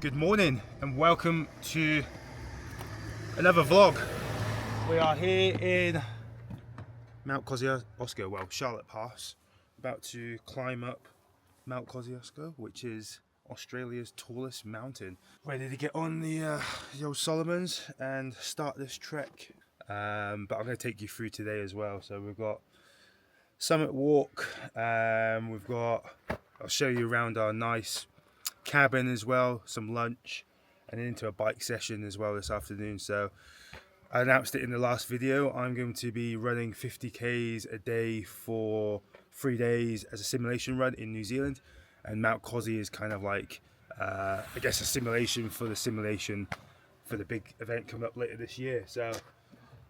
Good morning and welcome to another vlog. We are here in Mount Kosciuszko, well, Charlotte Pass, about to climb up Mount Kosciuszko, which is Australia's tallest mountain. Ready to get on the old Solomons and start this trek. But I'm going to take you through today as well. So we've got summit walk, I'll show you around our nice cabin as well, some lunch, and into a bike session as well this afternoon. So I announced it in the last video, I'm going to be running 50k's a day for 3 days as a simulation run in New Zealand, and Mount Kosciuszko is kind of like I guess a simulation for the big event coming up later this year. So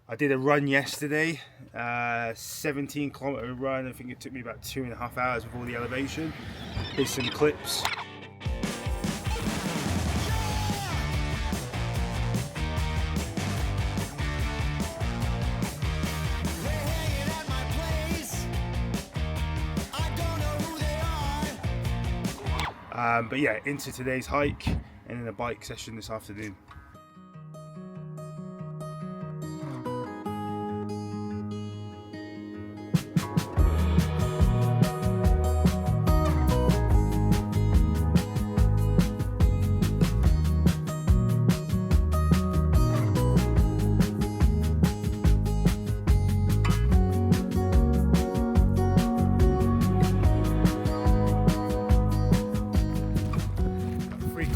I did a run yesterday, 17-kilometer run. I think it took me about 2.5 hours with all the elevation. Here's some clips. But yeah, into today's hike and then a bike session this afternoon.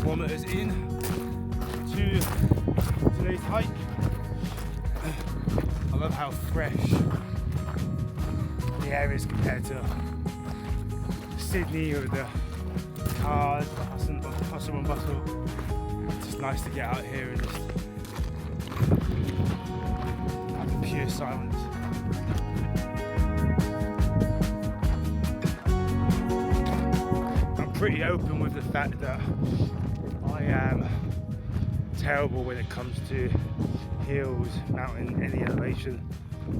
Kilometers in to today's hike. I love how fresh the air is compared to Sydney with the cars, the hustle and bustle. It's just nice to get out here and just have the pure silence. I'm pretty open with the fact that I am terrible when it comes to hills, mountain, any elevation,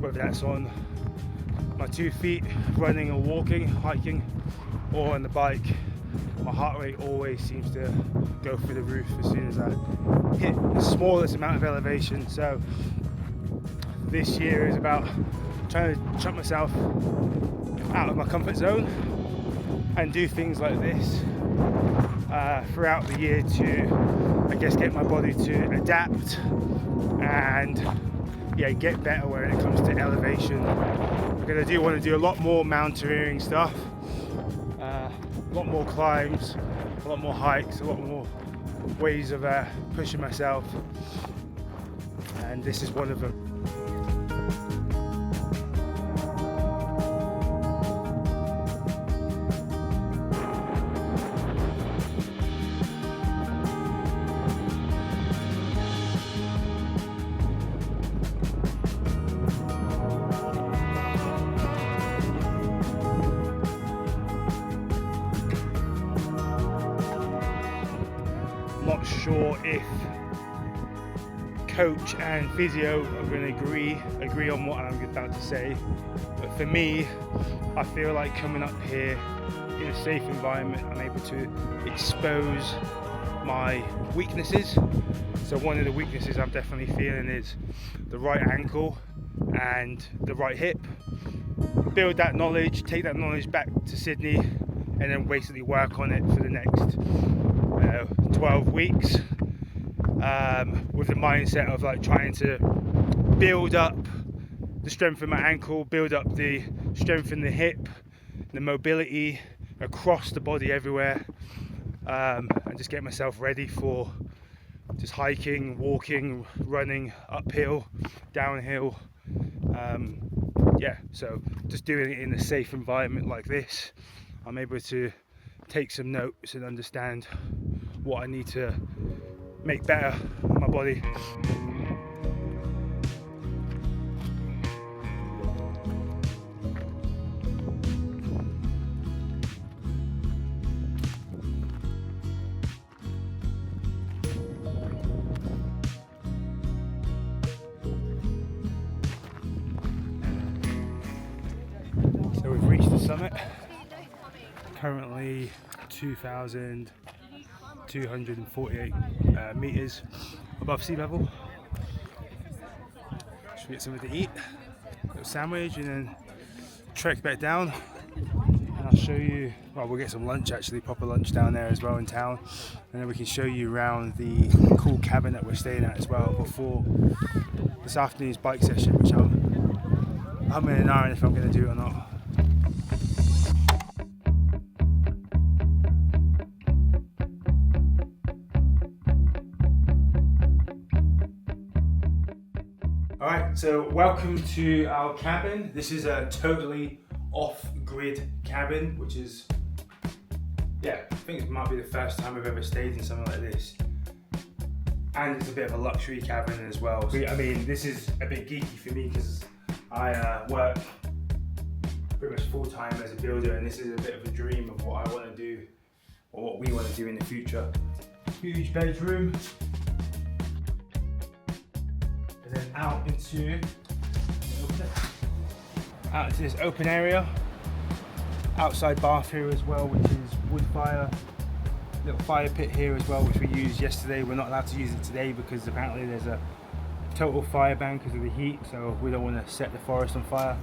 whether that's on my 2 feet running or walking, hiking, or on the bike. My heart rate always seems to go through the roof as soon as I hit the smallest amount of elevation. So this year is about trying to chuck myself out of my comfort zone and do things like this throughout the year to, I guess, get my body to adapt and get better when it comes to elevation. Because I do want to do a lot more mountaineering stuff, a lot more climbs, a lot more hikes, a lot more ways of pushing myself, and this is one of them. Not sure if coach and physio are going to agree on what I'm about to say, but for me, I feel like coming up here in a safe environment, I'm able to expose my weaknesses. So one of the weaknesses I'm definitely feeling is the right ankle and the right hip. Build that knowledge, take that knowledge back to Sydney, and then basically work on it for the next 12 weeks with the mindset of like trying to build up the strength in my ankle, build up the strength in the hip, the mobility across the body everywhere, and just get myself ready for just hiking, walking, running, uphill, downhill. So just doing it in a safe environment like this, I'm able to take some notes and understand what I need to make better in my body. So we've reached the summit. Currently 2,000 248 meters above sea level. Should we get something to eat, a little sandwich, and then trek back down. And I'll show you, well, we'll get some lunch actually, proper lunch down there as well in town, and then we can show you around the cool cabin that we're staying at as well before this afternoon's bike session, which I'm in an hour if I'm going to do it or not. Alright, so welcome to our cabin. This is a totally off-grid cabin, which is, yeah, I think it might be the first time I've ever stayed in something like this. And it's a bit of a luxury cabin as well. I mean, this is a bit geeky for me because I work pretty much full-time as a builder, and this is a bit of a dream of what I want to do, or what we want to do in the future. Huge bedroom. And then out into this open area. Outside bath here as well, which is wood fire. Little fire pit here as well, which we used yesterday. We're not allowed to use it today because apparently there's a total fire ban because of the heat, so we don't want to set the forest on fire.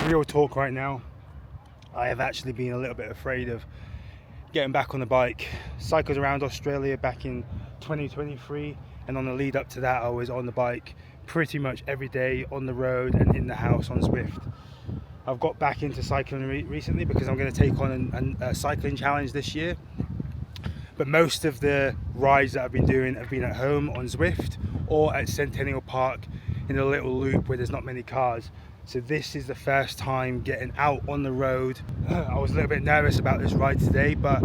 Real talk right now, I have actually been a little bit afraid of getting back on the bike. Cycled around Australia back in 2023, and on the lead up to that I was on the bike pretty much every day, on the road and in the house on Zwift. I've got back into cycling recently because I'm going to take on a cycling challenge this year, but most of the rides that I've been doing have been at home on Zwift or at Centennial Park in a little loop where there's not many cars. So this is the first time getting out on the road. I was a little bit nervous about this ride today, but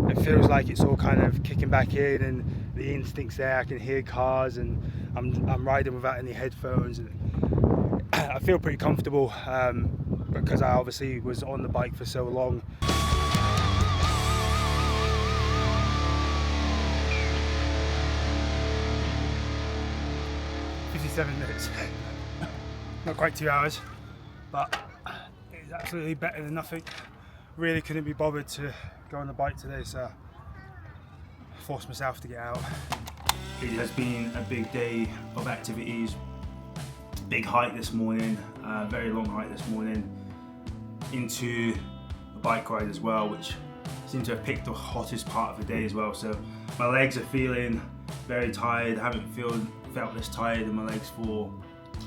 it feels like it's all kind of kicking back in and the instinct's there. I can hear cars and I'm riding without any headphones. And I feel pretty comfortable because I obviously was on the bike for so long. Minutes. Not quite 2 hours, but it's absolutely better than nothing. Really couldn't be bothered to go on the bike today, so I forced myself to get out. It has been a big day of activities. Big hike this morning, very long hike this morning, into a bike ride as well, which seems to have picked the hottest part of the day as well. So my legs are feeling very tired. I haven't felt this tired in my legs for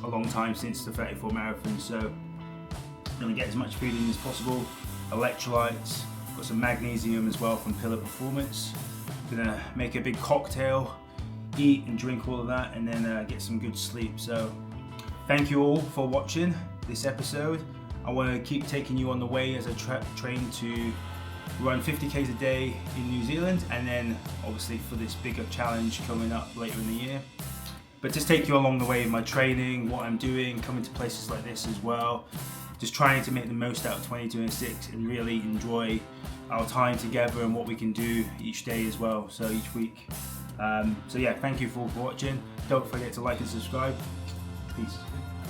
a long time since the 34 marathon, so I'm going to get as much food in as possible, electrolytes, got some magnesium as well from Pillar Performance. Going to make a big cocktail, eat and drink all of that, and then get some good sleep. So thank you all for watching this episode. I want to keep taking you on the way as I train to run 50k's a day in New Zealand, and then obviously for this bigger challenge coming up later in the year. But just take you along the way in my training, what I'm doing, coming to places like this as well. Just trying to make the most out of 2026 and really enjoy our time together and what we can do each day as well, so each week. So yeah, thank you for watching. Don't forget to like and subscribe. Peace.